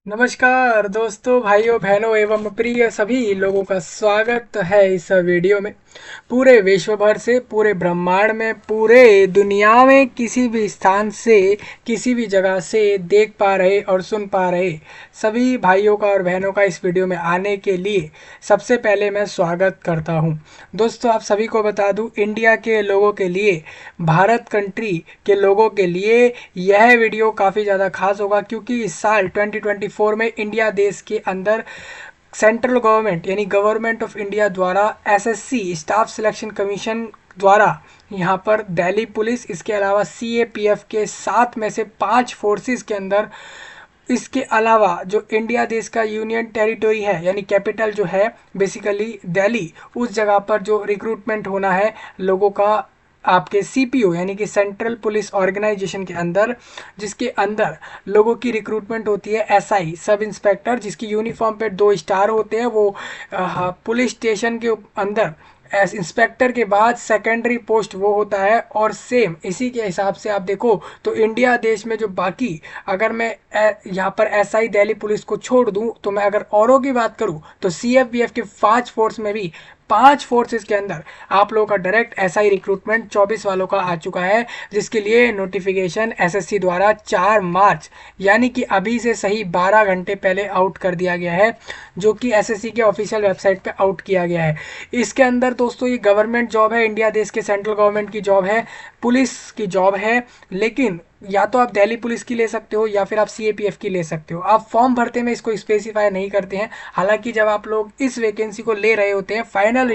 नमस्कार दोस्तों, भाइयों बहनों एवं प्रिय सभी लोगों का स्वागत है इस वीडियो में। पूरे विश्व भर से, पूरे ब्रह्मांड में, पूरे दुनिया में किसी भी स्थान से, किसी भी जगह से देख पा रहे और सुन पा रहे सभी भाइयों का और बहनों का इस वीडियो में आने के लिए सबसे पहले मैं स्वागत करता हूं। दोस्तों, आप सभी को बता दूं, इंडिया के लोगों के लिए, भारत कंट्री के लोगों के लिए यह वीडियो काफ़ी ज़्यादा खास होगा, क्योंकि इस साल 2024 में इंडिया देश के अंदर सेंट्रल गवर्नमेंट यानी गवर्नमेंट ऑफ इंडिया द्वारा एसएससी स्टाफ सिलेक्शन कमीशन द्वारा यहाँ पर दिल्ली पुलिस, इसके अलावा सीएपीएफ के 7 में से 5 फोर्सेस के अंदर, इसके अलावा जो इंडिया देश का यूनियन टेरिटरी है यानी कैपिटल जो है बेसिकली दिल्ली, उस जगह पर जो रिक्रूटमेंट होना है लोगों का आपके सीपीओ यानी कि सेंट्रल पुलिस ऑर्गेनाइजेशन के अंदर, जिसके अंदर लोगों की रिक्रूटमेंट होती है एसआई सब इंस्पेक्टर, जिसकी यूनिफॉर्म पे 2 स्टार होते हैं। वो पुलिस स्टेशन के अंदर एस इंस्पेक्टर के बाद सेकेंडरी पोस्ट वो होता है। और सेम इसी के हिसाब से आप देखो तो इंडिया देश में जो बाकी, अगर मैं यहाँ पर एसआई दिल्ली पुलिस को छोड़ दूँ तो मैं अगर औरों की बात करूँ तो सीएफबीएफ के 5 फोर्स में भी 5 फोर्सेस के अंदर आप लोगों का डायरेक्ट एसआई रिक्रूटमेंट 24 वालों का आ चुका है, जिसके लिए नोटिफिकेशन एसएससी द्वारा 4 मार्च यानी कि अभी से सही 12 घंटे पहले आउट कर दिया गया है, जो कि एसएससी के ऑफिशियल वेबसाइट पे आउट किया गया है। इसके अंदर दोस्तों ये गवर्नमेंट जॉब है, इंडिया देश के सेंट्रल गवर्नमेंट की जॉब है, पुलिस की जॉब है। लेकिन या तो आप दिल्ली पुलिस की ले सकते हो या फिर आप सीएपीएफ की ले सकते हो। आप फॉर्म भरते में इसको स्पेसिफाई नहीं करते हैं। हालांकि जब आप लोग इस वैकेंसी को ले रहे होते हैं, फाइनल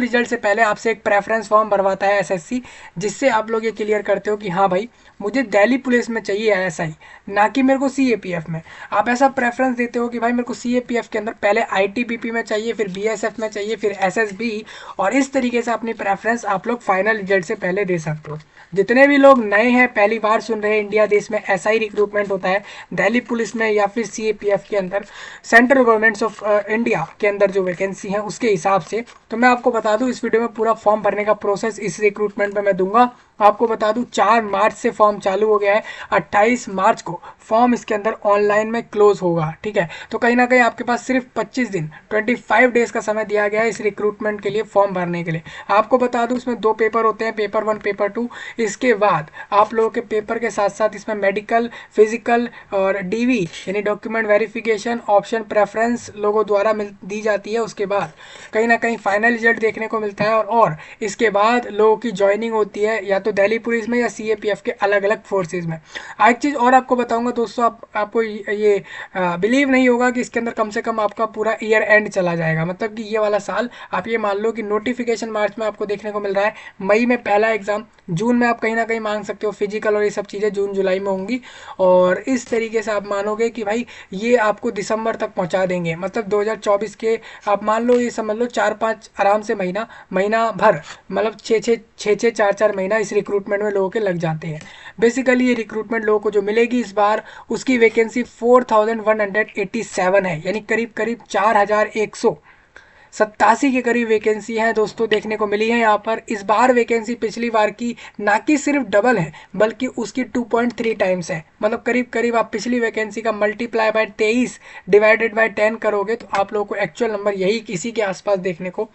रिजल्ट से पहले आपसे एक प्रेफरेंस फॉर्म भरवाता है एसएससी, जिससे आप लोग ये क्लियर करते हो कि हाँ भाई, मुझे दिल्ली पुलिस में चाहिए एएसआई, ना कि मेरे को सीएपीएफ में। आप ऐसा प्रेफरेंस देते हो कि भाई मेरे को सीएपीएफ के अंदर पहले आईटीबीपी में चाहिए, फिर बीएसएफ में चाहिए, फिर एसएसबी, और इस तरीके से अपनी प्रेफरेंस आप लोग फाइनल रिजल्ट से पहले दे सकते हो। जितने भी लोग नए हैं, पहली बार सुन रहे हैं, इंडिया देश में एसआई रिक्रूटमेंट होता है दिल्ली पुलिस में या फिर सीएपीएफ के अंदर, सेंट्रल गवर्नमेंट ऑफ इंडिया के अंदर जो वैकेंसी है उसके हिसाब से। तो मैं आपको बता दूं, इस वीडियो में पूरा फॉर्म भरने का प्रोसेस इस रिक्रूटमेंट में मैं दूंगा। आपको बता दूं 4 मार्च से फॉर्म चालू हो गया है, 28 मार्च को फॉर्म इसके अंदर ऑनलाइन में क्लोज होगा। ठीक है, तो कहीं ना कहीं आपके पास सिर्फ 25 दिन 25 डेज का समय दिया गया है इस रिक्रूटमेंट के लिए, फॉर्म भरने के लिए। आपको बता दूं इसमें 2 पेपर होते हैं, पेपर 1 पेपर 2। इसके बाद आप लोगों के पेपर के साथ साथ इसमें मेडिकल, फिजिकल और डीवी यानी डॉक्यूमेंट वेरिफिकेशन ऑप्शन प्रेफरेंस लोगों द्वारा दी जाती है। उसके बाद कहीं ना कहीं फाइनल रिजल्ट देखने को मिलता है, और इसके बाद लोगों की ज्वाइनिंग होती है या तो दिल्ली पुलिस में या सीएपीएफ के अलग अलग फोर्सेज में। एक चीज़ और आपको बताऊंगा दोस्तों, आपको ये बिलीव नहीं होगा कि इसके अंदर कम से कम आपका पूरा ईयर एंड चला जाएगा। मतलब कि ये वाला साल आप ये मान लो कि नोटिफिकेशन मार्च में आपको देखने को मिल रहा है, मई में पहला एग्जाम, जून में आप कहीं ना कहीं मांग सकते हो फिजिकल और ये सब चीज़ें जून जुलाई में होंगी, और इस तरीके से आप मानोगे कि भाई ये आपको दिसंबर तक पहुंचा देंगे। मतलब 2024 के आप मान लो, ये समझ लो 4-5 आराम से महीना भर, मतलब 6-6 4-4 महीना इस रिक्रूटमेंट में लोगों के लग जाते हैं। बेसिकली ये रिक्रूटमेंट लोगों को जो मिलेगी इस बार, उसकी वैकेंसी 4187 है, यानी करीब करीब 4187 के करीब वैकेंसी है दोस्तों देखने को मिली है यहाँ पर। इस बार वैकेंसी पिछली बार की ना कि सिर्फ डबल है, बल्कि उसकी 2.3 टाइम्स है। मतलब करीब करीब आप पिछली वैकेंसी का मल्टीप्लाई बाय 23 डिवाइडेड बाय 10 करोगे तो आप लोगों को एक्चुअल नंबर यही किसी के आसपास देखने को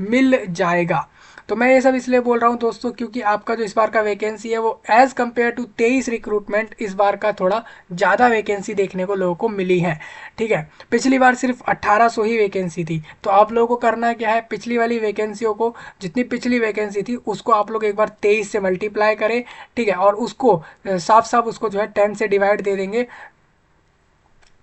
मिल जाएगा। तो मैं ये सब इसलिए बोल रहा हूँ दोस्तों, क्योंकि आपका जो इस बार का वैकेंसी है वो एज कम्पेयर टू 23 रिक्रूटमेंट इस बार का थोड़ा ज़्यादा वैकेंसी देखने को लोगों को मिली है। ठीक है, पिछली बार सिर्फ 1800 ही वैकेंसी थी। तो आप लोगों को करना क्या है, पिछली वाली वैकेंसियों को, जितनी पिछली वैकेंसी थी उसको आप लोग एक बार 23 से मल्टीप्लाई करें। ठीक है, और उसको साफ साफ उसको जो है 10 से डिवाइड दे देंगे।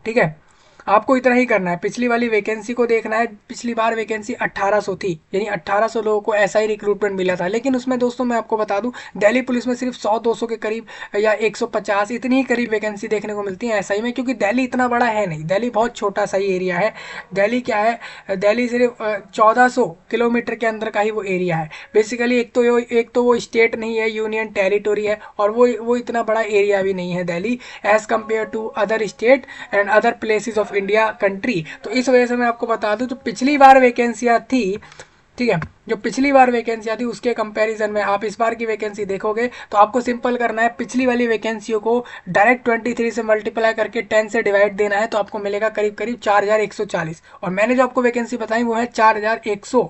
ठीक है, आपको इतना ही करना है, पिछली वाली वैकेंसी को देखना है। पिछली बार वैकेंसी 1800 थी, यानी 1800 लोगों को ऐसा ही रिक्रूटमेंट मिला था। लेकिन उसमें दोस्तों मैं आपको बता दूं, दिल्ली पुलिस में सिर्फ 100-200 के करीब या 150 इतनी ही करीब वैकेंसी देखने को मिलती है एसआई में, क्योंकि दिल्ली इतना बड़ा है नहीं, दिल्ली बहुत छोटा सा ही एरिया है। दिल्ली क्या है, दिल्ली सिर्फ 1400 किलोमीटर के अंदर का ही वो एरिया है। बेसिकली एक तो वो स्टेट नहीं है, यूनियन टेरिटोरी है, और वो इतना बड़ा एरिया भी नहीं है Delhi, as compare to other state and other places of India country. तो इस वजह से मैं आपको बता दूं, जो पिछली बार वैकेंसियां थी, ठीक है। जो पिछली बार वैकेंसी आती उसके कंपैरिजन में आप इस बार की वैकेंसी देखोगे तो आपको सिंपल करना है, पिछली वाली वैकेंसियों को डायरेक्ट 23 से मल्टीप्लाई करके 10 से डिवाइड देना है, तो आपको मिलेगा करीब करीब 4140। और मैंने जो आपको वैकेंसी बताई वो है 4100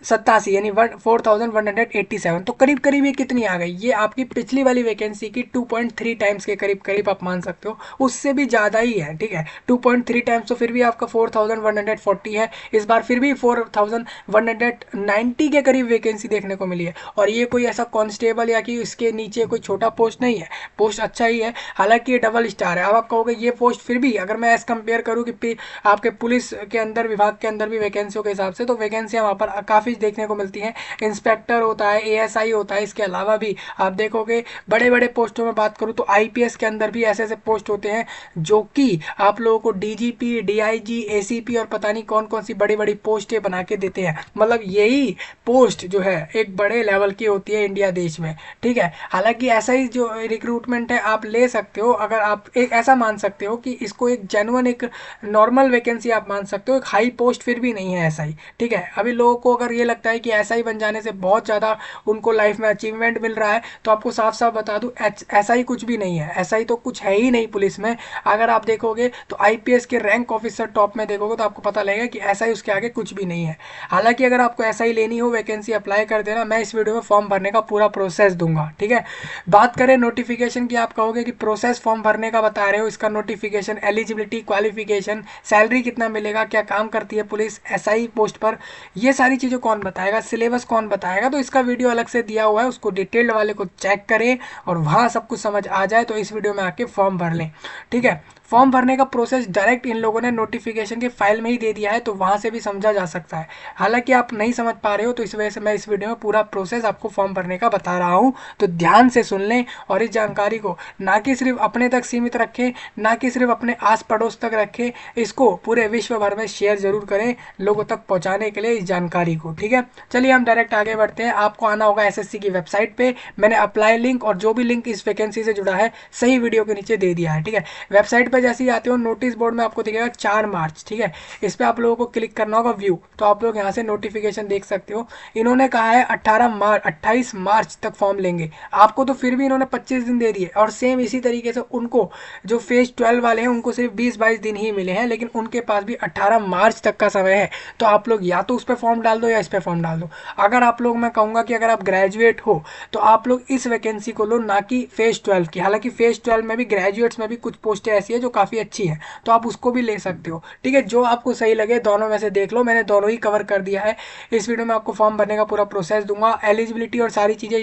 87, यानी 4187। तो करीब करीब ये कितनी आ गई, ये आपकी पिछली वाली वैकेंसी की 2.3 टाइम्स के करीब करीब आप मान सकते हो, उससे भी ज़्यादा ही है, ठीक है। 2.3 टाइम्स तो फिर भी आपका 4140 है। इस बार फिर भी 4190 के करीब वैकेंसी देखने को मिली है। और ये कोई ऐसा कांस्टेबल या कि इसके नीचे कोई छोटा पोस्ट नहीं है, पोस्ट अच्छा ही है, हालांकि ये डबल स्टार है। अब आप कहोगे ये पोस्ट फिर भी अगर मैं एज कंपेयर करूँ कि आपके पुलिस के अंदर, विभाग के अंदर भी वैकेंसियों के हिसाब से, तो वैकेंसियाँ वहाँ पर काफ़ी देखने को मिलती हैं। इंस्पेक्टर होता है, एएसआई होता है, इसके अलावा भी आप देखोगे बड़े बड़े पोस्टों में बात करूं तो आईपीएस के अंदर भी ऐसे ऐसे पोस्ट होते हैं जो कि आप लोगों को डीजीपी, डीआईजी, एसीपी और पता नहीं कौन कौन सी बड़ी बड़ी पोस्टें बना के देते हैं। मतलब यही पोस्ट जो है एक बड़े लेवल की होती है इंडिया देश में, ठीक है। हालांकि ऐसा ही जो रिक्रूटमेंट है आप ले सकते हो, अगर आप एक ऐसा मान सकते हो कि इसको एक जेन्युइन, एक नॉर्मल वैकेंसी आप मान सकते हो, एक हाई पोस्ट फिर भी नहीं है ऐसा ही, ठीक है। अभी लोगों को अगर ये लगता है कि ऐसा ही बन जाने से बहुत ज़्यादा उनको लाइफ में अचीवमेंट मिल रहा है, तो आपको साफ साफ बता दूं ऐसा ही कुछ भी नहीं है, ऐसा ही तो कुछ है ही नहीं पुलिस में। अगर आप देखोगे तो आईपीएस के रैंक ऑफिसर टॉप में देखोगे तो आपको पता लगेगा कि ऐसा ही, उसके आगे कुछ भी नहीं है। हालांकि अगर आपको ऐसा ही लेनी हो वैकेंसी, अप्लाई कर देना, मैं इस वीडियो में फॉर्म भरने का पूरा प्रोसेस दूंगा, ठीक है। बात करें नोटिफिकेशन की, आप कहोगे कि प्रोसेस फॉर्म भरने का बता रहे हो, इसका नोटिफिकेशन, एलिजिबिलिटी, क्वालिफिकेशन, सैलरी कितना मिलेगा, क्या काम करती है पुलिस एसआई पोस्ट पर, ये सारी चीज़ें कौन बताएगा, सिलेबस कौन बताएगा, तो इसका वीडियो अलग से दिया हुआ है, उसको डिटेल्ड वाले को चेक करें और वहाँ सब कुछ समझ आ जाए तो इस वीडियो में आके फॉर्म भर लें, ठीक है। फॉर्म भरने का प्रोसेस डायरेक्ट इन लोगों ने नोटिफिकेशन के फाइल में ही दे दिया है, तो वहाँ से भी समझा जा सकता है। हालांकि आप नहीं समझ पा रहे हो तो इस वजह से मैं इस वीडियो में पूरा प्रोसेस आपको फॉर्म भरने का बता रहा हूँ, तो ध्यान से सुन लें और इस जानकारी को ना कि सिर्फ अपने तक सीमित रखें, ना कि सिर्फ अपने आस पड़ोस तक रखें, इसको पूरे विश्व भर में शेयर जरूर करें लोगों तक पहुँचाने के लिए इस जानकारी को, ठीक है। चलिए हम डायरेक्ट आगे बढ़ते हैं। आपको आना होगा एसएससी की वेबसाइट पे, मैंने अप्लाई लिंक और जो भी लिंक इस वैकेंसी से जुड़ा है सही वीडियो के नीचे दे दिया है, ठीक है। वेबसाइट पे जैसे ही आते हो नोटिस बोर्ड में आपको दिखेगा 4 मार्च, ठीक है। इस पे आप लोगों को क्लिक करना होगा व्यू, तो आप लोग यहाँ से नोटिफिकेशन देख सकते हो। इन्होंने कहा है 28 मार्च तक फॉर्म लेंगे, आपको तो फिर भी इन्होंने 25 दिन दे दिए। और सेम इसी तरीके से उनको जो फेज 12 वाले हैं उनको सिर्फ 20-22 दिन ही मिले हैं, लेकिन उनके पास भी 18 मार्च तक का समय है। तो आप लोग या तो उस पर फॉर्म डाल दो या इस पर फॉर्म डाल दो। अगर आप लोग, मैं कहूँगा कि अगर आप ग्रेजुएट हो तो आप लोग इस वैकेंसी को लो, ना कि फेज 12 की। हालांकि फेज 12 में भी ग्रेजुएट्स में भी कुछ पोस्टें ऐसी है जो काफ़ी अच्छी है, तो आप उसको भी ले सकते हो, ठीक है। जो आपको सही लगे दोनों में से देख लो, मैंने दोनों ही कवर कर दिया है। इस वीडियो में आपको फॉर्म भरने का पूरा प्रोसेस दूंगा, एलिजिबिलिटी और सारी चीज़ें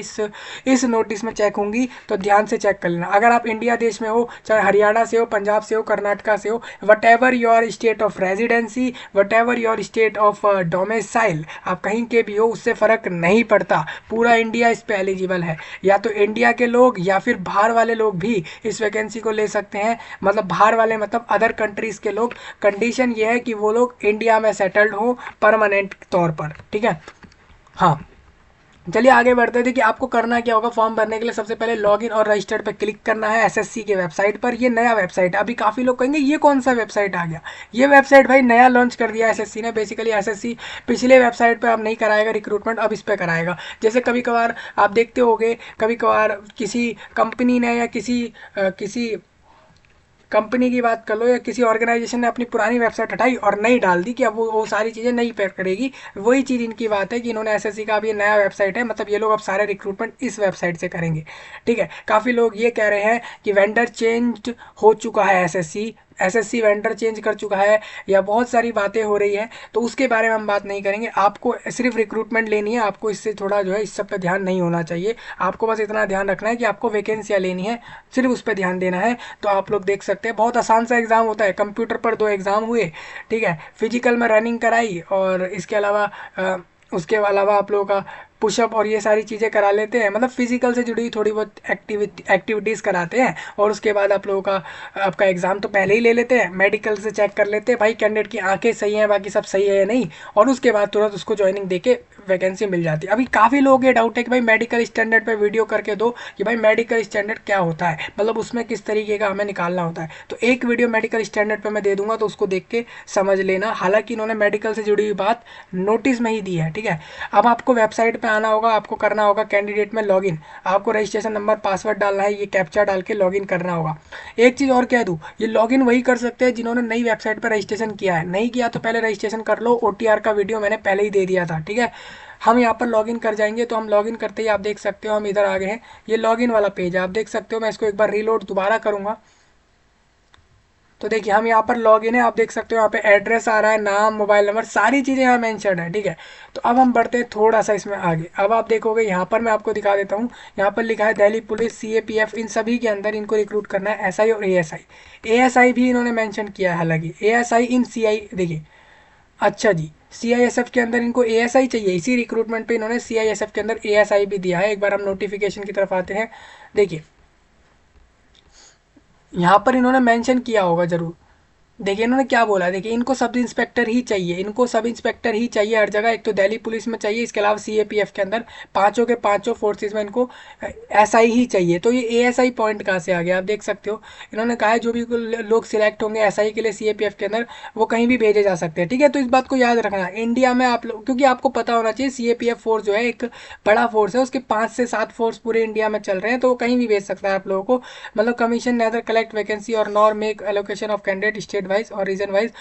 इस नोटिस में चेक होंगी, तो ध्यान से चेक कर लेना। अगर आप इंडिया देश में हो, चाहे हरियाणा से हो, पंजाब से हो, कर्नाटका से हो, what ever your state of residency, what ever your state of domicile, आप कहीं के भी हो, उससे फ़र्क नहीं पड़ता, पूरा इंडिया इस पे एलिजिबल है। या तो इंडिया के लोग या फिर बाहर वाले लोग भी इस वैकेंसी को ले सकते हैं, मतलब बाहर वाले मतलब अदर कंट्रीज़ के लोग। कंडीशन ये है कि वो लोग इंडिया में सेटल्ड हो परमानेंट तौर पर, ठीक है। हाँ, चलिए आगे बढ़ते थे कि आपको करना क्या होगा फॉर्म भरने के लिए। सबसे पहले लॉगिन और रजिस्टर्ड पर क्लिक करना है एसएससी के वेबसाइट पर। ये नया वेबसाइट है, अभी काफ़ी लोग कहेंगे ये कौन सा वेबसाइट आ गया। ये वेबसाइट भाई नया लॉन्च कर दिया एसएससी ने। बेसिकली एसएससी पिछले वेबसाइट पर अब नहीं कराएगा रिक्रूटमेंट, अब इस पर कराएगा। जैसे कभी कभार आप देखते होगे, कभी कभार किसी कंपनी ने या किसी कंपनी की बात कर लो या किसी ऑर्गेनाइजेशन ने अपनी पुरानी वेबसाइट हटाई और नई डाल दी कि अब वो सारी चीज़ें नहीं पे करेगी। वही चीज़ इनकी बात है कि इन्होंने एसएससी का अब ये नया वेबसाइट है, मतलब ये लोग अब सारे रिक्रूटमेंट इस वेबसाइट से करेंगे, ठीक है। काफ़ी लोग ये कह रहे हैं कि वेंडर चेंज हो चुका है, एसएससी वेंडर चेंज कर चुका है, या बहुत सारी बातें हो रही है, तो उसके बारे में हम बात नहीं करेंगे। आपको सिर्फ रिक्रूटमेंट लेनी है, आपको इससे थोड़ा जो है इस सब पे ध्यान नहीं होना चाहिए। आपको बस इतना ध्यान रखना है कि आपको वैकेंसियाँ लेनी है, सिर्फ उस पर ध्यान देना है। तो आप लोग देख सकते हैं बहुत आसान सा एग्ज़ाम होता है, कंप्यूटर पर 2 एग्ज़ाम हुए, ठीक है। फिजिकल में रनिंग कराई और इसके अलावा उसके अलावा आप लोगों का पुशअप और ये सारी चीज़ें करा लेते हैं, मतलब फिजिकल से जुड़ी थोड़ी बहुत एक्टिविटीज़ कराते हैं। और उसके बाद आप लोगों का आपका एग्ज़ाम तो पहले ही ले लेते हैं, मेडिकल से चेक कर लेते हैं भाई कैंडिडेट की आंखें सही हैं, बाकी सब सही है या नहीं, और उसके बाद तुरंत उसको ज्वाइनिंग देके वैकेंसी मिल जाती है। अभी काफ़ी लोग ये डाउट है कि भाई मेडिकल स्टैंडर्ड पे वीडियो करके दो कि भाई मेडिकल स्टैंडर्ड क्या होता है, मतलब उसमें किस तरीके का हमें निकालना होता है। तो एक वीडियो मेडिकल स्टैंडर्ड पे मैं दे दूंगा, तो उसको देख के समझ लेना। हालांकि इन्होंने मेडिकल से जुड़ी हुई बात नोटिस में ही दी है, ठीक है। अब आपको वेबसाइट पे आना होगा, आपको करना होगा कैंडिडेट में लॉगिन, आपको रजिस्ट्रेशन नंबर पासवर्ड डालना है, ये कैप्चा डाल के लॉगिन करना होगा। एक चीज़ और कह दूँ, ये लॉगिन वही कर सकते हैं जिन्होंने नई वेबसाइट पर रजिस्ट्रेशन किया है, नहीं किया तो पहले रजिस्ट्रेशन कर लो, OTR का वीडियो मैंने पहले ही दे दिया था, ठीक है। हम यहाँ पर लॉगिन कर जाएंगे, तो हम लॉगिन करते ही आप देख सकते हो हम इधर आ गए हैं, ये लॉगिन वाला पेज है, आप देख सकते हो। मैं इसको एक बार रीलोड दोबारा करूँगा, तो देखिए हम यहाँ पर लॉग इन है, आप देख सकते हो यहाँ पे एड्रेस आ रहा है, नाम, मोबाइल नंबर, सारी चीज़ें यहाँ मेंशन है, ठीक है। तो अब हम बढ़ते हैं थोड़ा सा इसमें आगे। अब आप देखोगे यहाँ पर मैं आपको दिखा देता हूँ, यहाँ पर लिखा है दिल्ली पुलिस, CAPF, इन सभी के अंदर इनको रिक्रूट करना है, SI और ASI। ASI भी इन्होंने मैंशन किया है, हालांकि ASI इन CI, देखिए अच्छा जी, CISF के अंदर इनको ASI चाहिए, इसी रिक्रूटमेंट पे इन्होंने CISF के अंदर ASI भी दिया है। एक बार हम नोटिफिकेशन की तरफ आते हैं, देखिए यहाँ पर इन्होंने मेंशन किया होगा जरूर, देखिए इन्होंने क्या बोला है, देखिए इनको सब इंस्पेक्टर ही चाहिए, इनको सब इंस्पेक्टर ही चाहिए हर जगह। एक तो दिल्ली पुलिस में चाहिए, इसके अलावा CAPF के अंदर पांचों के पांचों फोर्सेज में इनको SI ही चाहिए। तो ये ASI पॉइंट कहाँ से आ गया, आप देख सकते हो। इन्होंने कहा है जो भी लोग सिलेक्ट होंगे SI के लिए CAPF के अंदर, वो कहीं भी भेजे जा सकते हैं, ठीक है। तो इस बात को याद रखना, इंडिया में आप लोग, क्योंकि आपको पता होना चाहिए CAPF फोर्स जो है एक बड़ा फोर्स है, उसके 5 से 7 फोर्स पूरे इंडिया में चल रहे हैं, तो वो कहीं भी भेज सकता है आप लोगों को। मतलब कमीशन नेदर कलेक्ट वैकेंसी और nor make allocation of candidate state wise और region wise,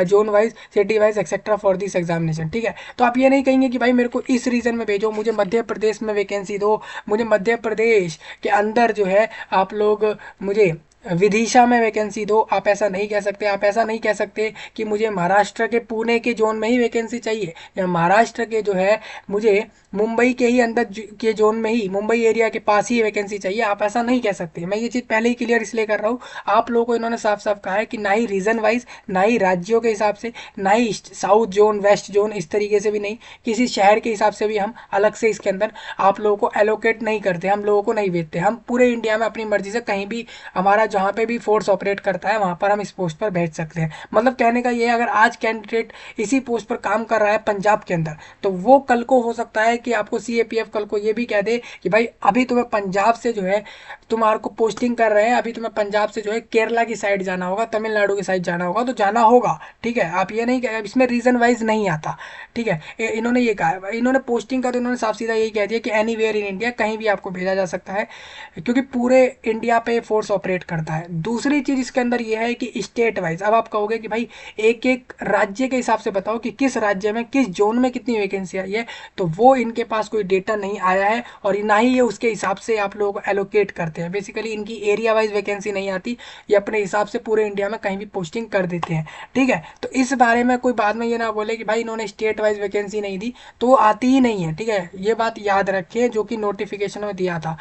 zone wise, city wise etcetera for this examination, ठीक है। तो आप ये नहीं कहेंगे कि भाई मेरे को इस रीजन में भेजो, मुझे मध्य प्रदेश में वैकेंसी दो, मुझे मध्य प्रदेश के अंदर जो है आप लोग मुझे विदिशा में वैकेंसी दो, आप ऐसा नहीं कह सकते। आप ऐसा नहीं कह सकते कि मुझे महाराष्ट्र के पुणे के जोन में ही वैकेंसी चाहिए, या महाराष्ट्र के जो है मुझे मुंबई के ही अंदर के जोन में ही, मुंबई एरिया के पास ही वैकेंसी चाहिए, आप ऐसा नहीं कह सकते। मैं ये चीज़ पहले ही क्लियर इसलिए कर रहा हूँ, आप लोगों को इन्होंने साफ साफ कहा है कि ना ही रीजन वाइज, ना ही राज्यों के हिसाब से, ना ही साउथ जोन, वेस्ट जोन, इस तरीके से भी नहीं, किसी शहर के हिसाब से भी हम अलग से इसके अंदर आप लोगों को एलोकेट नहीं करते, हम लोगों को नहीं भेजते। हम पूरे इंडिया में अपनी मर्जी से कहीं भी हमारा जहाँ पे भी फोर्स ऑपरेट करता है वहाँ पर हम इस पोस्ट पर भेज सकते हैं। मतलब कहने का ये है, अगर आज कैंडिडेट इसी पोस्ट पर काम कर रहा है पंजाब के अंदर, तो वो कल को हो सकता है कि आपको CAPF कल को ये भी कह दे कि भाई अभी तुम्हें पंजाब से जो है तुम्हारे को पोस्टिंग कर रहे हैं, अभी तुम्हें पंजाब से जो है केरला की साइड जाना होगा, तमिलनाडु की साइड जाना होगा, तो जाना होगा, ठीक है। आप ये नहीं कह, इसमें रीजन वाइज नहीं आता, ठीक है। इन्होंने ये कहा है, इन्होंने पोस्टिंग का तो इन्होंने साफ सीधा यही कह दिया कि एनीवेयर इन इंडिया, कहीं भी आपको भेजा जा सकता है, क्योंकि पूरे इंडिया पे फोर्स ऑपरेट करता है। दूसरी चीज इसके अंदर यह है कि स्टेट वाइज, अब आप कहोगे कि भाई एक एक राज्य के हिसाब से बताओ कि किस राज्य में किस जोन में कितनी वैकेंसी आई है, तो वो इनके पास कोई डेटा नहीं आया है, और ना ही ये उसके हिसाब से आप लोगों को एलोकेट करते हैं। बेसिकली इनकी एरिया वाइज वैकेंसी नहीं आती, ये अपने हिसाब से पूरे इंडिया में कहीं भी पोस्टिंग कर देते हैं, ठीक है। तो इस बारे में कोई बाद में ये ना बोले कि भाई इन्होंने स्टेट वाइज वैकेंसी नहीं दी, तो वो आती ही नहीं है, ठीक है। ये बात याद रखिए, जो कि नोटिफिकेशन में दिया था।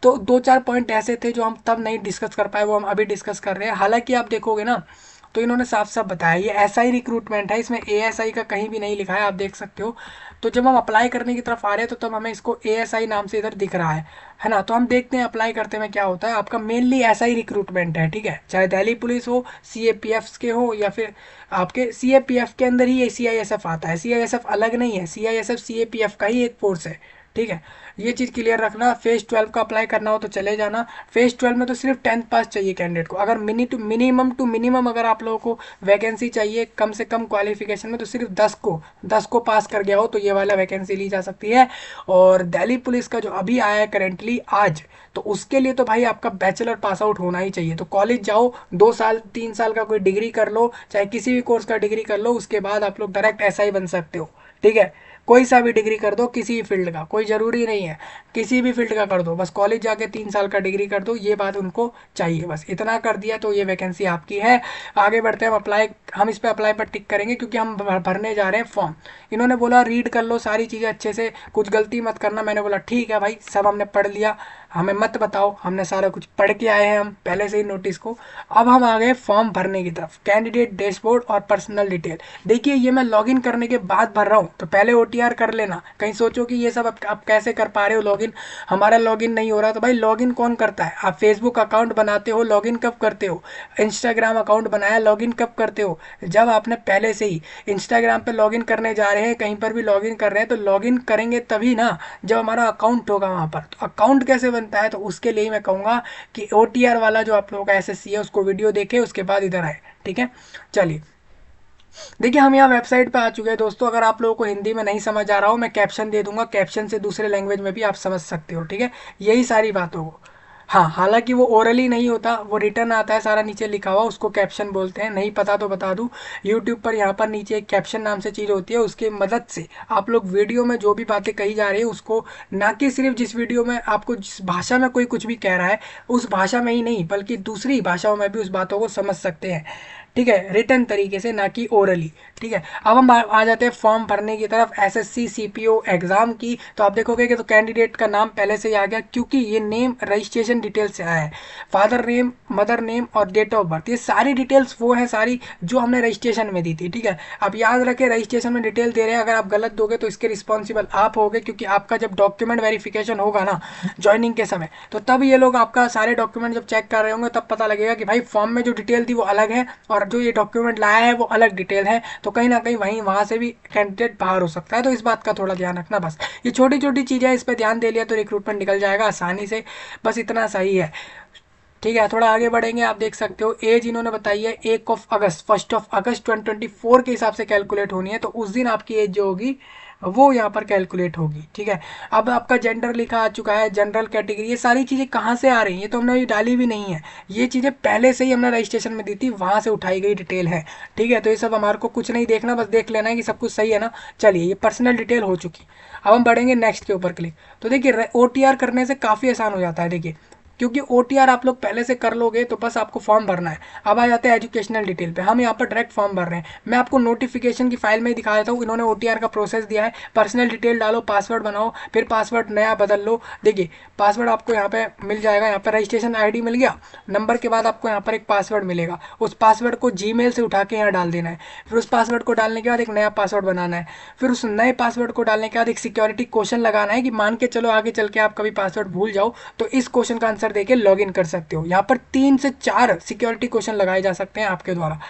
तो दो चार पॉइंट ऐसे थे जो हम तब नहीं डिस्कस कर पाए, वो हम अभी डिस्कस कर रहे हैं। हालांकि आप देखोगे ना, तो इन्होंने साफ साफ बताया ये SI रिक्रूटमेंट है, इसमें ASI का कहीं भी नहीं लिखा है, आप देख सकते हो। तो जब हम अप्लाई करने की तरफ आ रहे हैं, तो तब हमें इसको ASI नाम से इधर दिख रहा है ना। तो हम देखते हैं अप्लाई करते में क्या होता है। आपका मेनली SI रिक्रूटमेंट है, ठीक है, चाहे दिल्ली पुलिस हो, CAPF के हो, या फिर आपके CAPF के अंदर ही ये CISF आता है, CISF अलग नहीं है, CISF CAPF का ही एक फोर्स है, ठीक है। ये चीज़ क्लियर रखना। फेज 12 का अप्लाई करना हो तो चले जाना। फेज 12 में तो सिर्फ 10th पास चाहिए कैंडिडेट को। अगर मिनिमम टू मिनिमम अगर आप लोगों को वैकेंसी चाहिए कम से कम क्वालिफिकेशन में, तो सिर्फ 10 को पास कर गया हो तो ये वाला वैकेंसी ली जा सकती है। और दिल्ली पुलिस का जो अभी आया है करेंटली आज, तो उसके लिए तो भाई आपका बैचलर पास आउट होना ही चाहिए। तो कॉलेज जाओ, 2 साल 3 साल का कोई डिग्री कर लो, चाहे किसी भी कोर्स का डिग्री कर लो, उसके बाद आप लोग डायरेक्ट SI बन सकते हो, ठीक है। कोई सा भी डिग्री कर दो, किसी भी फील्ड का, कोई ज़रूरी नहीं है। किसी भी फील्ड का कर दो, बस कॉलेज जाके 3 साल का डिग्री कर दो, ये बात उनको चाहिए। बस इतना कर दिया तो ये वैकेंसी आपकी है। आगे बढ़ते हैं, हम इस पर अप्लाई पर टिक करेंगे क्योंकि हम भरने जा रहे हैं फॉर्म। इन्होंने बोला रीड कर लो सारी चीज़ें अच्छे से, कुछ गलती मत करना। मैंने बोला ठीक है भाई, सब हमने पढ़ लिया, हमें मत बताओ, हमने सारा कुछ पढ़ के आए हैं हम पहले से ही नोटिस को। अब हम आ गए फॉर्म भरने की तरफ, कैंडिडेट डैशबोर्ड और पर्सनल डिटेल। देखिए ये मैं लॉगिन करने के बाद भर रहा हूँ, तो पहले OTR कर लेना। कहीं सोचो कि ये सब आप कैसे कर पा रहे हो लॉगिन, हमारा लॉगिन नहीं हो रहा। तो भाई लॉगिन कौन करता है? आप फेसबुक अकाउंट बनाते हो, लॉगिन कब करते हो? इंस्टाग्राम अकाउंट बनाया, लॉगिन कब करते हो? जब आपने पहले से ही इंस्टाग्राम पे लॉगिन करने जा रहे हैं, कहीं पर भी लॉगिन कर रहे हैं, तो लॉगिन करेंगे तभी ना जब हमारा अकाउंट होगा वहाँ पर। तो अकाउंट कैसे बनता है? तो उसके लिए मैं कहूँगा कि OTR वाला जो आप लोगों का SSC है उसको वीडियो देखे, उसके बाद इधर आए। ठीक है, चलिए देखिए हम यहाँ वेबसाइट पे आ चुके हैं दोस्तों। अगर आप लोगों को हिंदी में नहीं समझ आ रहा हो, मैं कैप्शन दे दूंगा, कैप्शन से दूसरे लैंग्वेज में भी आप समझ सकते हो। ठीक है, यही सारी बातों को, हाँ हालांकि वो ओरली नहीं होता, वो रिटर्न आता है सारा नीचे लिखा हुआ, उसको कैप्शन बोलते हैं। नहीं पता तो बता दूं, यूट्यूब पर यहाँ पर नीचे एक कैप्शन नाम से चीज़ होती है, उसकी मदद से आप लोग वीडियो में जो भी बातें कही जा रही है उसको, ना कि सिर्फ जिस वीडियो में आपको जिस भाषा में कोई कुछ भी कह रहा है उस भाषा में ही नहीं, बल्कि दूसरी भाषाओं में भी उस बातों को समझ सकते हैं। ठीक है, रिटर्न तरीके से, ना कि ओरली। ठीक है, अब हम आ जाते हैं फॉर्म भरने की तरफ, SSC CPO एग्जाम की। तो आप देखोगे कि तो कैंडिडेट का नाम पहले से ही आ गया, क्योंकि ये नेम रजिस्ट्रेशन डिटेल से आया है। फादर नेम, मदर नेम और डेट ऑफ बर्थ, ये सारी डिटेल्स वो है सारी जो हमने रजिस्ट्रेशन में दी थी। ठीक है, अब याद रखें रजिस्ट्रेशन में डिटेल दे रहे हैं, अगर आप गलत दोगे तो इसके रिस्पॉन्सिबल आप होगे, क्योंकि आपका जब डॉक्यूमेंट वेरिफिकेशन होगा ना ज्वाइनिंग के समय, तो तब ये लोग आपका सारे डॉक्यूमेंट जब चेक कर रहे होंगे तब पता लगेगा कि भाई फॉर्म में जो डिटेल थी वो अलग है और जो ये डॉक्यूमेंट लाया है वो अलग डिटेल है। तो कहीं ना कहीं वहाँ से भी कैंडिडेट बाहर हो सकता है, तो इस बात का थोड़ा ध्यान रखना। बस ये छोटी छोटी चीज़ें, इस पर ध्यान दे लिया तो रिक्रूटमेंट निकल जाएगा आसानी से, बस इतना सही है। ठीक है, थोड़ा आगे बढ़ेंगे। आप देख सकते हो एज इन्होंने बताई है 1 अगस्त 2024 के हिसाब से कैलकुलेट होनी है, तो उस दिन आपकी एज जो होगी वो यहाँ पर कैलकुलेट होगी। ठीक है, अब आपका जेंडर लिखा आ चुका है, जनरल कैटेगरी, ये सारी चीज़ें कहाँ से आ रही हैं? ये तो हमने अभी डाली भी नहीं है, ये चीज़ें पहले से ही हमने रजिस्ट्रेशन में दी थी, वहाँ से उठाई गई डिटेल है। ठीक है, तो ये सब हमारे को कुछ नहीं देखना, बस देख लेना है कि सब कुछ सही है ना। चलिए, ये पर्सनल डिटेल हो चुकी। अब हम बढ़ेंगे नेक्स्ट के ऊपर क्लिक। तो देखिए OTR करने से काफ़ी आसान हो जाता है। देखिए क्योंकि OTR आप लोग पहले से कर लोगे तो बस आपको फॉर्म भरना है। अब आ जाते हैं एजुकेशनल डिटेल पे, हम यहाँ पर डायरेक्ट फॉर्म भर रहे हैं। मैं आपको नोटिफिकेशन की फाइल में ही दिखा देता हूँ, इन्होंने OTR का प्रोसेस दिया है। पर्सनल डिटेल डालो, पासवर्ड बनाओ, फिर पासवर्ड नया बदल लो। देखिए पासवर्ड आपको यहाँ पे मिल जाएगा, यहाँ पर रजिस्ट्रेशन ID मिल गया, नंबर के बाद आपको यहाँ पर एक पासवर्ड मिलेगा, उस पासवर्ड को Gmail से उठा के यहाँ डाल देना है। फिर उस पासवर्ड को डालने के बाद एक नया पासवर्ड बनाना है। फिर उस नए पासवर्ड को डालने के बाद एक सिक्योरिटी क्वेश्चन लगाना है कि मान के चलो आगे चल के आप कभी पासवर्ड भूल जाओ तो इस क्वेश्चन का आंसर देके लॉगिन कर सकते हो। यहाँ पर 3 से 4 सिक्योरिटी क्वेश्चन लगाए जा सकते हैं आपके द्वारा।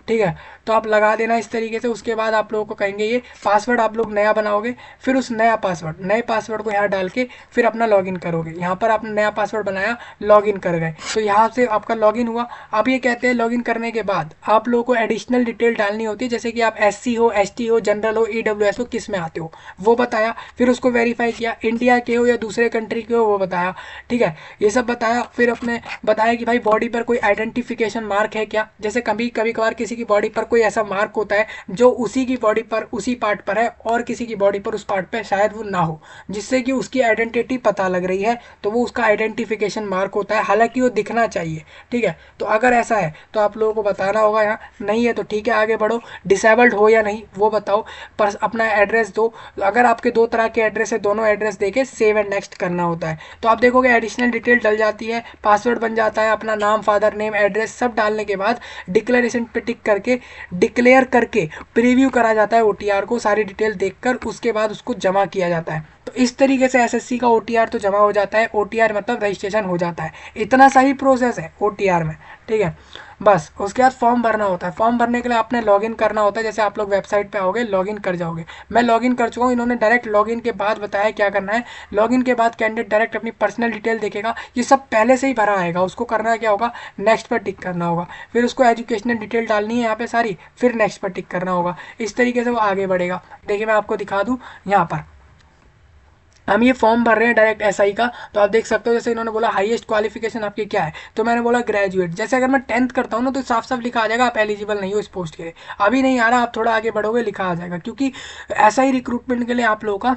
ठीक है, तो आप लगा देना इस तरीके से। उसके बाद आप लोगों को कहेंगे ये पासवर्ड आप लोग नया बनाओगे, फिर उस नए पासवर्ड को यहाँ डाल के फिर अपना लॉगिन करोगे। यहाँ पर आपने नया पासवर्ड बनाया, लॉगिन कर गए, तो यहाँ से आपका लॉगिन हुआ। अब ये कहते हैं लॉगिन करने के बाद आप लोगों को एडिशनल डिटेल डालनी होती है, जैसे कि आप SC हो, ST हो, जनरल हो, EWS हो, किस में आते हो वो बताया। फिर उसको वेरीफाई किया, इंडिया के हो या दूसरे कंट्री के हो वो बताया। ठीक है, ये सब बताया। फिर अपने बताया कि भाई बॉडी पर कोई आइडेंटिफिकेशन मार्क है क्या, जैसे कभी कभार किसी की बॉडी पर कोई ऐसा मार्क होता है जो उसी की बॉडी पर उसी पार्ट पर है और किसी की बॉडी पर उस पार्ट पर शायद वो ना हो, जिससे कि उसकी आइडेंटिटी पता लग रही है, तो वो उसका आइडेंटिफिकेशन मार्क होता है, हालांकि वो दिखना चाहिए। ठीक है, तो अगर ऐसा है तो आप लोगों को बताना होगा, यहाँ नहीं है तो ठीक है आगे बढ़ो। डिसेबल्ड हो या नहीं वो बताओ, पर अपना एड्रेस दो। अगर आपके 2 तरह के एड्रेस है, दोनों एड्रेस देके सेव एंड नेक्स्ट करना होता है। तो आप देखोगे एडिशनल डिटेल डल जाती है, पासवर्ड बन जाता है, अपना नाम, फादर नेम, एड्रेस सब डालने के बाद डिक्लेरेशन पे टिक करके डिक्लेयर करके प्रीव्यू करा जाता है OTR को, सारी डिटेल देखकर उसके बाद उसको जमा किया जाता है। तो इस तरीके से SSC का OTR तो जमा हो जाता है। OTR मतलब रजिस्ट्रेशन हो जाता है, इतना सही प्रोसेस है OTR में। ठीक है, बस उसके बाद फॉर्म भरना होता है। फॉर्म भरने के लिए आपने लॉगिन करना होता है, जैसे आप लोग वेबसाइट पे आओगे लॉगिन कर जाओगे। मैं लॉगिन कर चुका हूँ, इन्होंने डायरेक्ट लॉगिन के बाद बताया क्या करना है। लॉगिन के बाद कैंडिडेट डायरेक्ट अपनी पर्सनल डिटेल देखेगा, ये सब पहले से ही भरा आएगा, उसको करना क्या होगा, नेक्स्ट पर टिक करना होगा। फिर उसको एजुकेशनल डिटेल डालनी है यहाँ पे सारी, फिर नेक्स्ट पर टिक करना होगा। इस तरीके से वो आगे बढ़ेगा। देखिए मैं आपको दिखा दूँ, यहाँ पर हम ये फॉर्म भर रहे हैं डायरेक्ट SI का, तो आप देख सकते हो जैसे इन्होंने बोला हाईएस्ट क्वालिफिकेशन आपकी क्या है, तो मैंने बोला ग्रेजुएट। जैसे अगर मैं 10th करता हूँ ना तो साफ साफ लिखा आ जाएगा आप एलिजिबल नहीं हो इस पोस्ट के लिए। अभी नहीं आ रहा, आप थोड़ा आगे बढ़ोगे लिखा आ जाएगा, क्योंकि SI रिक्रूटमेंट के लिए आप लोगों का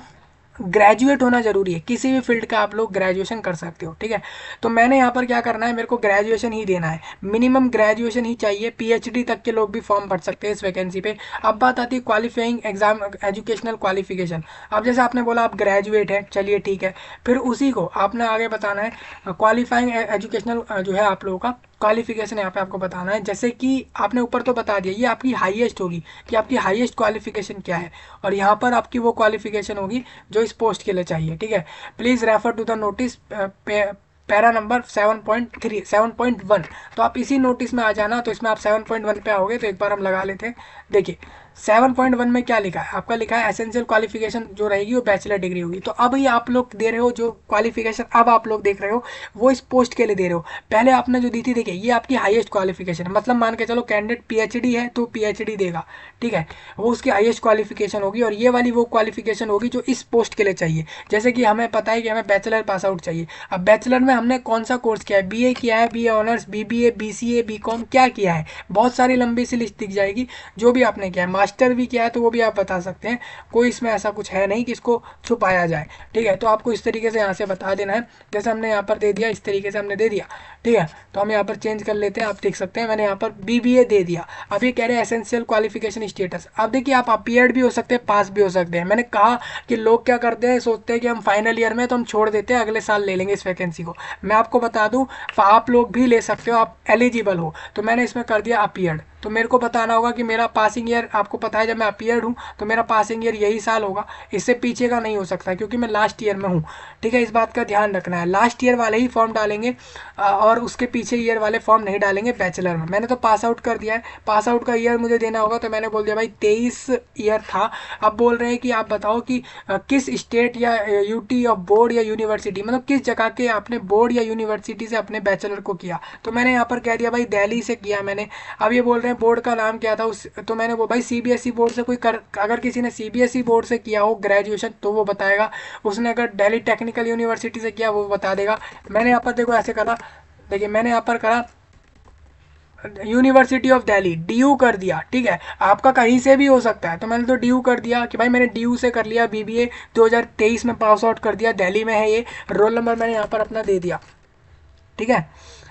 ग्रेजुएट होना जरूरी है, किसी भी फील्ड का आप लोग ग्रेजुएशन कर सकते हो, ठीक है। तो मैंने यहाँ पर क्या करना है, मेरे को ग्रेजुएशन ही देना है, मिनिमम ग्रेजुएशन ही चाहिए। पीएचडी तक के लोग भी फॉर्म भर सकते हैं इस वैकेंसी पे। अब बात आती है क्वालिफाइंग एग्जाम, एजुकेशनल क्वालिफिकेशन। अब जैसे आपने बोला आप ग्रेजुएट है, चलिए ठीक है, फिर उसी को आपने आगे बताना है क्वालिफाइंग एजुकेशनल जो है आप लोगों का क्वालिफिकेशन यहाँ पे आपको बताना है। जैसे कि आपने ऊपर तो बता दिया, ये आपकी हाईएस्ट होगी कि आपकी हाईएस्ट क्वालिफिकेशन क्या है, और यहाँ पर आपकी वो क्वालिफिकेशन होगी जो इस पोस्ट के लिए चाहिए, ठीक है। Please refer to the notice para number 7.3 7.1। तो आप इसी नोटिस में आ जाना। तो इसमें आप 7.1 पे आओगे, तो एक बार हम लगा लेते हैं। देखिए 7.1 में क्या लिखा है, आपका लिखा है एसेंशियल क्वालिफिकेशन जो रहेगी वो बैचलर डिग्री होगी। तो अब ये आप लोग दे रहे हो जो क्वालिफिकेशन अब आप लोग देख रहे हो वो इस पोस्ट के लिए दे रहे हो। पहले आपने जो दी थी, देखिए ये आपकी हाईएस्ट क्वालिफिकेशन है, मतलब मान के चलो कैंडिडेट पीएचडी है तो पीएचडी देगा, ठीक है, वो उसकी हाईएस्ट क्वालिफिकेशन होगी। और ये वाली वो क्वालिफिकेशन होगी जो इस पोस्ट के लिए चाहिए। जैसे कि हमें पता है कि हमें बैचलर पास आउट चाहिए। अब बैचलर में हमने कौन सा कोर्स किया है, बीए किया है, BA honours, BBA, BCA, BCom, क्या किया है, बहुत सारी लंबी सी लिस्ट दिख जाएगी जो भी आपने किया है। मास्टर भी किया है तो वो भी आप बता सकते हैं, कोई इसमें ऐसा कुछ है नहीं कि इसको छुपाया जाए, ठीक है। तो आपको इस तरीके से यहाँ से बता देना है, जैसे हमने यहाँ पर दे दिया, इस तरीके से हमने दे दिया, ठीक है। तो हम यहाँ पर चेंज कर लेते हैं, आप देख सकते हैं मैंने यहाँ पर बीबीए दे दिया। अब ये कह रहे हैं एसेंशियल क्वालिफिकेशन स्टेटस। अब देखिए आप अपीयर्ड भी हो सकते हैं, पास भी हो सकते हैं। मैंने कहा कि लोग क्या करते हैं, सोचते हैं कि हम फाइनल ईयर में तो हम छोड़ देते हैं, अगले साल ले लेंगे इस वैकेंसी को। मैं आपको बता दूं आप लोग भी ले सकते हो, आप एलिजिबल हो। तो मैंने इसमें कर दिया अपीयर्ड। तो मेरे को बताना होगा कि मेरा पासिंग ईयर, आपको पता है जब मैं अपीयर्ड हूँ तो मेरा पासिंग ईयर यही साल होगा, इससे पीछे का नहीं हो सकता क्योंकि मैं लास्ट ईयर में हूँ, ठीक है। इस बात का ध्यान रखना है, लास्ट ईयर वाले ही फॉर्म डालेंगे और उसके पीछे ईयर वाले फॉर्म नहीं डालेंगे बैचलर में। मैंने तो पास आउट कर दिया है, पास आउट का ईयर मुझे देना होगा, तो मैंने बोल दिया भाई 23 ईयर था। अब बोल रहे हैं कि आप बताओ कि किस स्टेट या यूटी या बोर्ड या यूनिवर्सिटी, मतलब किस जगह के आपने बोर्ड या यूनिवर्सिटी से अपने बैचलर को किया। तो मैंने यहाँ पर कह दिया भाई दिल्ली से किया मैंने। अब ये बोल रहे हैं बोर्ड का नाम क्या था उस, तो मैंने वो भाई सीबीएसई बोर्ड से कोई अगर किसी ने सीबीएसई बोर्ड से किया हो ग्रेजुएशन तो वो बताएगा, उसने अगर दिल्ली टेक्निकल यूनिवर्सिटी से किया वो बता देगा। मैंने यहाँ पर देखो ऐसे करा, देखिए मैंने यहाँ पर करा यूनिवर्सिटी ऑफ दिल्ली, डीयू कर दिया, ठीक है। आपका कहीं से भी हो सकता है, तो मैंने तो डीयू कर दिया कि भाई मैंने डीयू से कर लिया, बीबीए 2023 में पास आउट कर दिया, दिल्ली में है ये, रोल नंबर मैंने यहाँ पर अपना दे दिया, ठीक है।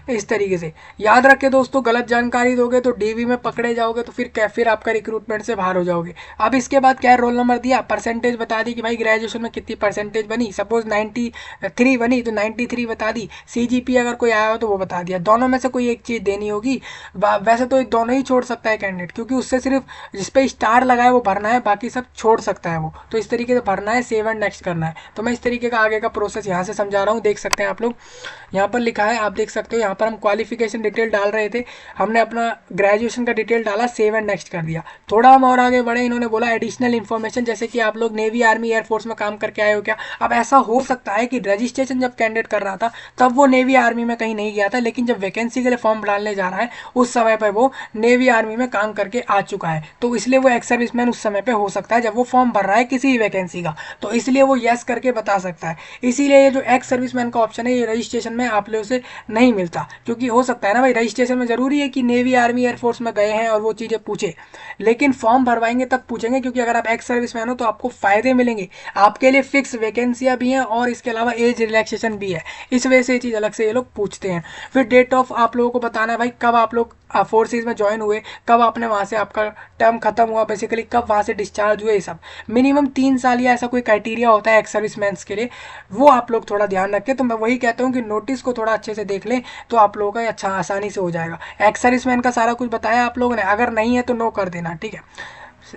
इस तरीके से याद रखे दोस्तों, गलत जानकारी दोगे तो डीवी में पकड़े जाओगे, तो फिर आपका रिक्रूटमेंट से बाहर हो जाओगे। अब इसके बाद क्या है, रोल नंबर दिया, परसेंटेज बता दी कि भाई ग्रेजुएशन में कितनी परसेंटेज बनी, सपोज 93 बनी तो 93 बता दी। सीजीपी अगर कोई आया हो तो वो बता दिया। दोनों में से कोई एक चीज़ देनी होगी। वैसे तो दोनों ही छोड़ सकता है कैंडिडेट, क्योंकि उससे सिर्फ जिस पे स्टार लगा है वो भरना है, बाकी सब छोड़ सकता है वो। तो इस तरीके से भरना है, सेव एंड नेक्स्ट करना है। तो मैं इस तरीके का आगे का प्रोसेस यहाँ से समझा रहा हूँ, देख सकते हैं आप लोग, यहाँ पर लिखा है, आप देख सकते हो। यहाँ पर हम क्वालिफिकेशन डिटेल डाल रहे थे, हमने अपना ग्रेजुएशन का डिटेल डाला, सेव एंड नेक्स्ट कर दिया। थोड़ा हम और आगे बढ़े, इन्होंने बोला एडिशनल इन्फॉर्मेशन, जैसे कि आप लोग नेवी, आर्मी, एयरफोर्स में काम करके आए हो क्या। अब ऐसा हो सकता है कि रजिस्ट्रेशन जब कैंडिडेट कर रहा था तब वो नेवी आर्मी में कहीं नहीं गया था, लेकिन जब वैकेंसी के लिए फॉर्म डालने जा रहा है उस समय पर वो नेवी आर्मी में काम करके आ चुका है, तो इसलिए वो एक्स सर्विसमैन उस समय पर हो सकता है जब वो फॉर्म भर रहा है किसी भी वैकेंसी का, तो इसलिए वो येस करके बता सकता है। इसीलिए ये जो एक्स सर्विसमैन का ऑप्शन है ये रजिस्ट्रेशन में आप लोगों से नहीं मिलता, क्योंकि हो सकता है ना भाई रजिस्ट्रेशन में जरूरी है कि नेवी, आर्मी, एयरफोर्स में गए हैं और वो चीज़ें पूछे, लेकिन फॉर्म भरवाएंगे तब पूछेंगे, क्योंकि अगर आप एक्स सर्विसमैन हो तो आपको फायदे मिलेंगे, आपके लिए फिक्स वैकेंसियां भी हैं और इसके अलावा एज रिलैक्सेशन भी है, इस वजह से ये चीज़ अलग से ये लोग पूछते हैं। फिर डेट ऑफ आप लोगों को बताना है भाई कब आप लोग फोर्सेज में ज्वाइन हुए, कब आपने वहाँ से आपका टर्म खत्म हुआ, बेसिकली कब वहाँ से डिस्चार्ज हुए, ये सब मिनिमम 3 साल या ऐसा कोई क्राइटेरिया होता है एक्स सर्विसमैन के लिए, वो आप लोग थोड़ा ध्यान रखें। तो मैं वही कहता हूँ कि नोटिस को थोड़ा अच्छे से देख लें तो आप लोगों का अच्छा आसानी से हो जाएगा। एक्स सर्विसमैन का सारा कुछ बताया आप लोगों ने, अगर नहीं है तो नो कर देना, ठीक है,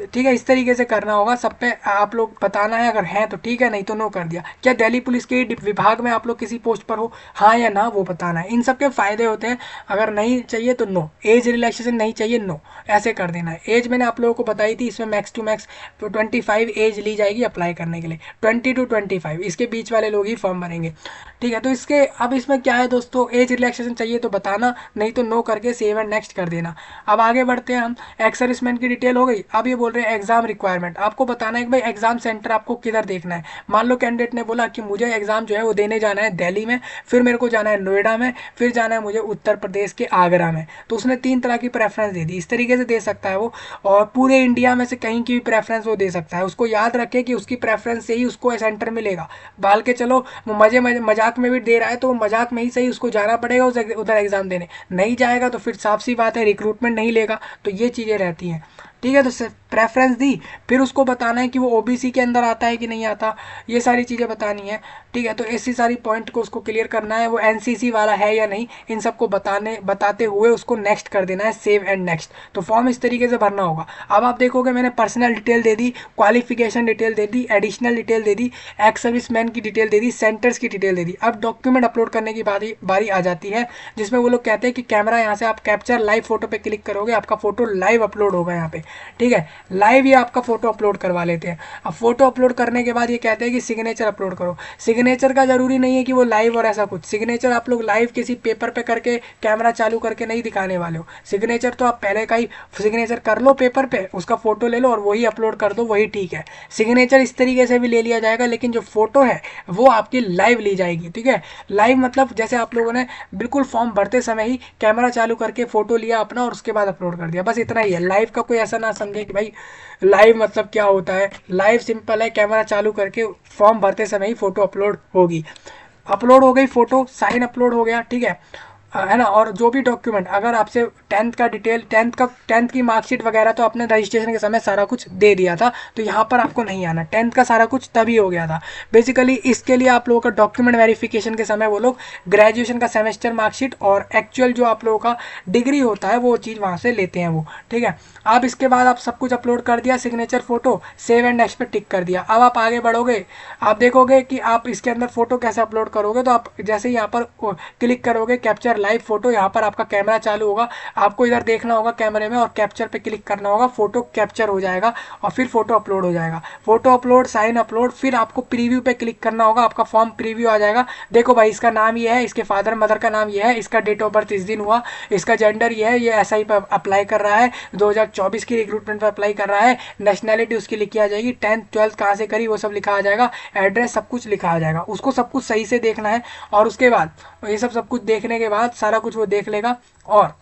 ठीक है। इस तरीके से करना होगा, सब पे आप लोग बताना है, अगर है तो ठीक है, नहीं तो नो कर दिया। क्या दिल्ली पुलिस के विभाग में आप लोग किसी पोस्ट पर हो, हाँ या ना, वो बताना है। इन सब के फायदे होते हैं, अगर नहीं चाहिए तो नो, एज रिलैक्सेशन नहीं चाहिए नो, ऐसे कर देना है। एज मैंने आप लोगों को बताई थी, इसमें मैक्स टू मैक्स 25 एज ली जाएगी अप्लाई करने के लिए, 20 to 25 इसके बीच वाले लोग ही फॉर्म भरेंगे, ठीक है। तो इसके अब इसमें क्या है दोस्तों, एज रिलैक्सेशन चाहिए तो बताना, नहीं तो नो करके सेव एंड नेक्स्ट कर देना। अब आगे बढ़ते हैं हम, एक्स सर्विसमैन की डिटेल हो गई। अब ये बोल रहे हैं एग्जाम रिक्वायरमेंट, आपको बताना है कि भाई एग्जाम सेंटर आपको किधर देखना है। मान लो कैंडिडेट ने बोला कि मुझे एग्जाम जो है वो देने जाना है दिल्ली में, फिर मेरे को जाना है नोएडा में, फिर जाना है मुझे उत्तर प्रदेश के आगरा में, तो उसने 3 तरह की प्रेफरेंस दे दी। इस तरीके से दे सकता है वो, और पूरे इंडिया में से कहीं की भी प्रेफरेंस वो दे सकता है। उसको याद रखे कि उसकी प्रेफरेंस से ही उसको सेंटर मिलेगा। बाल के चलो वो मजाक में भी दे रहा है तो मजाक में ही सही उसको जाना पड़ेगा उधर एग्जाम देने। नहीं जाएगा तो फिर साफ सी बात है रिक्रूटमेंट नहीं लेगा। तो ये चीज़ें रहती हैं। ठीक है, तो प्रेफरेंस दी, फिर उसको बताना है कि वो ओबीसी के अंदर आता है कि नहीं आता, ये सारी चीज़ें बतानी है। ठीक है, तो ऐसी सारी पॉइंट को उसको क्लियर करना है, वो एनसीसी वाला है या नहीं, इन सबको बताते हुए उसको नेक्स्ट कर देना है, सेव एंड नेक्स्ट। तो फॉर्म इस तरीके से भरना होगा। अब आप देखोगे मैंने पर्सनल डिटेल दे दी, क्वालिफिकेशन डिटेल दे दी, एडिशनल डिटेल दे दी, एक्स सर्विसमैन की डिटेल दे दी, सेंटर्स की डिटेल दे दी। अब डॉक्यूमेंट अपलोड करने की बारी आ जाती है, जिसमें वो लोग कहते हैं कि कैमरा यहाँ से आप कैप्चर लाइव फोटो पे क्लिक करोगे, आपका फोटो लाइव अपलोड होगा यहाँ पे। ठीक है, लाइव ये आपका फोटो अपलोड करवा लेते हैं। अब फोटो अपलोड करने के बाद ये कहते हैं कि सिग्नेचर अपलोड करो। सिग्नेचर का जरूरी नहीं है कि वो लाइव और ऐसा कुछ, सिग्नेचर आप लोग लाइव किसी पेपर पे करके कैमरा चालू करके नहीं दिखाने वाले हो। सिग्नेचर तो आप पहले का ही सिग्नेचर कर लो पेपर पे, उसका फोटो ले लो और वही अपलोड कर दो, वही ठीक है। सिग्नेचर इस तरीके से भी ले लिया जाएगा, लेकिन जो फोटो है वो आपकी लाइव ली जाएगी। ठीक है, लाइव मतलब जैसे आप लोगों ने बिल्कुल फॉर्म भरते समय ही कैमरा चालू करके फोटो लिया अपना और उसके बाद अपलोड कर दिया, बस इतना ही है। लाइव का कोई ऐसा ना समझे कि भाई लाइव मतलब क्या होता है। लाइव सिंपल है, कैमरा चालू करके फॉर्म भरते समय ही फोटो अपलोड होगी। अपलोड हो गई फोटो, साइन अपलोड हो गया। ठीक है ना। और जो भी डॉक्यूमेंट अगर आपसे टेंथ का डिटेल, टेंथ की मार्कशीट वगैरह तो आपने रजिस्ट्रेशन के समय सारा कुछ दे दिया था, तो यहाँ पर आपको नहीं आना। टेंथ का सारा कुछ तभी हो गया था। बेसिकली इसके लिए आप लोगों का डॉक्यूमेंट वेरिफिकेशन के समय वो लोग ग्रेजुएशन का सेमेस्टर मार्कशीट और एक्चुअल जो आप लोगों का डिग्री होता है वो चीज़ वहाँ से लेते हैं वो। ठीक है, अब इसके बाद आप सब कुछ अपलोड कर दिया, signature photo, save and next पे टिक कर दिया। अब आप आगे बढ़ोगे, आप देखोगे कि आप इसके अंदर फोटो कैसे अपलोड करोगे। तो आप जैसे यहाँ पर क्लिक करोगे कैप्चर लाइव फोटो, यहाँ पर आपका कैमरा चालू होगा, आपको इधर देखना होगा कैमरे में और कैप्चर पे क्लिक करना होगा, फोटो कैप्चर हो जाएगा और फिर फोटो अपलोड हो जाएगा। फोटो अपलोड, साइन अपलोड, फिर आपको प्रीव्यू पे क्लिक करना होगा, आपका फॉर्म प्रीव्यू आ जाएगा। देखो भाई इसका नाम ये है, इसके फादर मदर का नाम ये है, इसका डेट ऑफ बर्थ इस दिन हुआ, इसका जेंडर ये है, ये एसआई पर अप्लाई कर रहा है, 2024 की रिक्रूटमेंट पर अप्लाई कर रहा है, नेशनैलिटी उसकी लिखी आ जाएगी, 10th 12th कहाँ से करी वो सब लिखा आ जाएगा, एड्रेस सब कुछ लिखा आ जाएगा। उसको सब कुछ सही से देखना है और उसके बाद ये सब कुछ देखने के बाद सारा कुछ वो देख लेगा और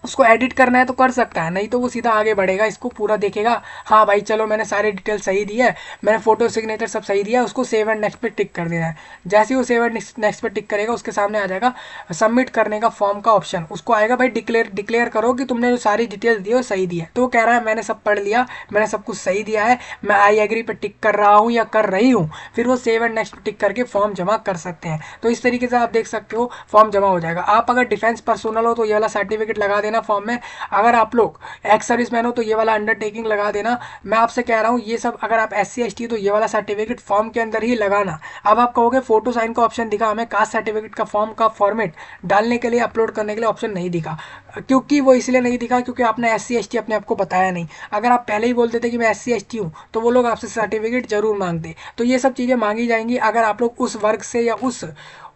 उसको एडिट करना है तो कर सकता है, नहीं तो वो सीधा आगे बढ़ेगा, इसको पूरा देखेगा। हाँ भाई चलो मैंने सारी डिटेल सही दी है, मैंने फोटो सिग्नेचर सब सही दिया है, उसको सेव एंड नेक्स्ट पे टिक कर देना है। जैसे ही वो सेव एंड नेक्स्ट पे टिक करेगा उसके सामने आ जाएगा सबमिट करने का फॉर्म का ऑप्शन। उसको आएगा भाई डिक्लेयर करो कि तुमने जो सारी डिटेल्स दी है वो सही दी है। तो वो कह रहा है मैंने सब पढ़ लिया, मैंने सब कुछ सही दिया है, मैं आई एग्री पे टिक कर रहा हूँ या कर रही हूँ। फिर वो सेव एंड नेक्स्ट पे टिक करके फॉर्म जमा कर सकते हैं। तो इस तरीके से आप देख सकते हो फॉर्म जमा हो जाएगा। आप अगर डिफेंस पर्सनल हो तो ये वाला सर्टिफिकेट लगा देना फॉर्म में, अगर आप लोग एक्स सर्विसमैन हो तो ये वाला अंडरटेकिंग लगा देना। मैं आपसे कह रहा हूँ ये सब, अगर आप SC ST हो तो ये वाला सर्टिफिकेट फॉर्म के अंदर ही लगाना। अब आप कहोगे फोटो साइन का ऑप्शन दिखा, हमें कास्ट सर्टिफिकेट का फॉर्म का फॉर्मेट डालने के लिए, अपलोड करने के लिए ऑप्शन नहीं दिखा। क्योंकि वो इसलिए नहीं दिखा क्योंकि आपने SC ST अपने आप को बताया नहीं। अगर आप पहले ही बोल देते कि मैं SC ST हूँ तो वो लोग आपसे सर्टिफिकेट जरूर मांगते। तो ये सब चीज़ें मांगी जाएंगी अगर आप लोग उस वर्ग से या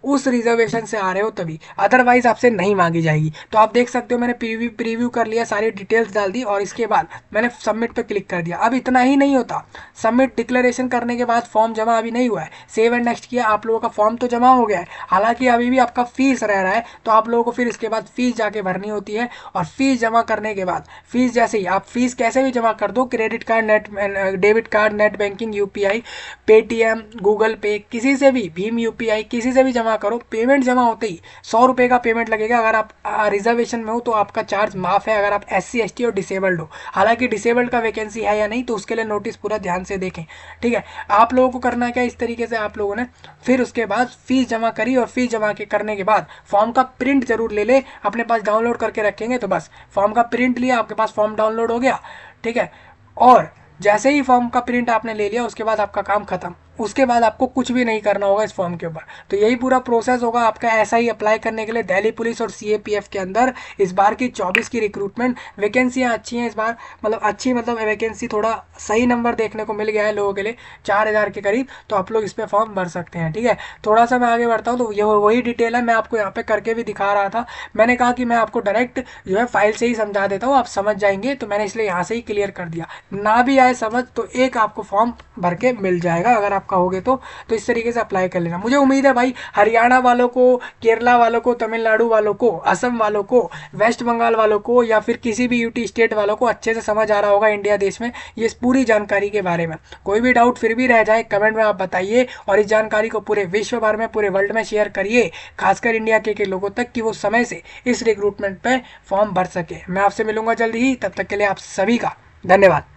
उस रिजर्वेशन से आ रहे हो तभी, अदरवाइज आपसे नहीं मांगी जाएगी। तो आप देख सकते हो मैंने प्रीव्यू कर लिया, सारी डिटेल्स डाल दी और इसके बाद मैंने सबमिट पे क्लिक कर दिया। अब इतना ही नहीं होता, सबमिट डिक्लेरेशन करने के बाद फॉर्म जमा अभी नहीं हुआ है, सेव एंड नेक्स्ट किया, आप लोगों का फॉर्म तो जमा हो गया है, हालांकि अभी भी आपका फीस रह रहा है। तो आप लोगों को फिर इसके बाद फीस जाके भरनी होती है और फीस जमा करने के बाद, फीस जैसे ही आप फीस कैसे भी जमा कर दो, credit card, debit card, net banking, UPI, Paytm, Google पे, किसी से भी, भीम UPI, किसी से भी जमा करो, पेमेंट जमा होते ही 100 रुपये का पेमेंट लगेगा। अगर आप रिजर्वेशन में हो तो आपका चार्ज माफ है, अगर आप SC ST और डिसेबल्ड हो। हालांकि डिसेबल्ड का वैकेंसी है या नहीं तो उसके लिए नोटिस पूरा ध्यान से देखें। ठीक है, आप लोगों को करना क्या, इस तरीके से आप लोगों ने फिर उसके बाद फीस जमा करी और फीस जमा करने के बाद फॉर्म का प्रिंट जरूर ले ले, अपने पास डाउनलोड करके रखेंगे तो बस फॉर्म का प्रिंट लिया, आपके पास फॉर्म डाउनलोड हो गया। ठीक है, और जैसे ही फॉर्म का प्रिंट आपने ले लिया उसके बाद आपका काम खत्म। उसके बाद आपको कुछ भी नहीं करना होगा इस फॉर्म के ऊपर। तो यही पूरा प्रोसेस होगा आपका SI अप्लाई करने के लिए दिल्ली पुलिस और CAPF के अंदर। इस बार की 24 की रिक्रूटमेंट वैकेंसियाँ अच्छी हैं इस बार, मतलब अच्छी मतलब वैकेंसी थोड़ा सही नंबर देखने को मिल गया है लोगों के लिए 4000 के करीब। तो आप लोग इस पर फॉर्म भर सकते हैं। ठीक है, थोड़ा सा मैं आगे बढ़ता हूँ। तो ये वही डिटेल है, मैं आपको यहाँ पे करके भी दिखा रहा था। मैंने कहा कि मैं आपको डायरेक्ट जो है फाइल से ही समझा देता हूँ, आप समझ जाएंगे, तो मैंने इसलिए यहाँ से ही क्लियर कर दिया। ना भी आए समझ तो एक आपको फॉर्म भर के मिल जाएगा अगर आपका होगे तो इस तरीके से अप्लाई कर लेना। मुझे उम्मीद है भाई हरियाणा वालों को, केरला वालों को, तमिलनाडु वालों को, असम वालों को, वेस्ट बंगाल वालों को या फिर किसी भी यूटी स्टेट वालों को अच्छे से समझ आ रहा होगा इंडिया देश में ये इस पूरी जानकारी के बारे में। कोई भी डाउट फिर भी रह जाए कमेंट में आप बताइए, और इस जानकारी को पूरे विश्व भर में, पूरे वर्ल्ड में शेयर करिए, खासकर इंडिया के लोगों तक, कि वो समय से इस रिक्रूटमेंट पे फॉर्म भर सके। मैं आपसे मिलूंगा जल्दी ही, तब तक के लिए आप सभी का धन्यवाद।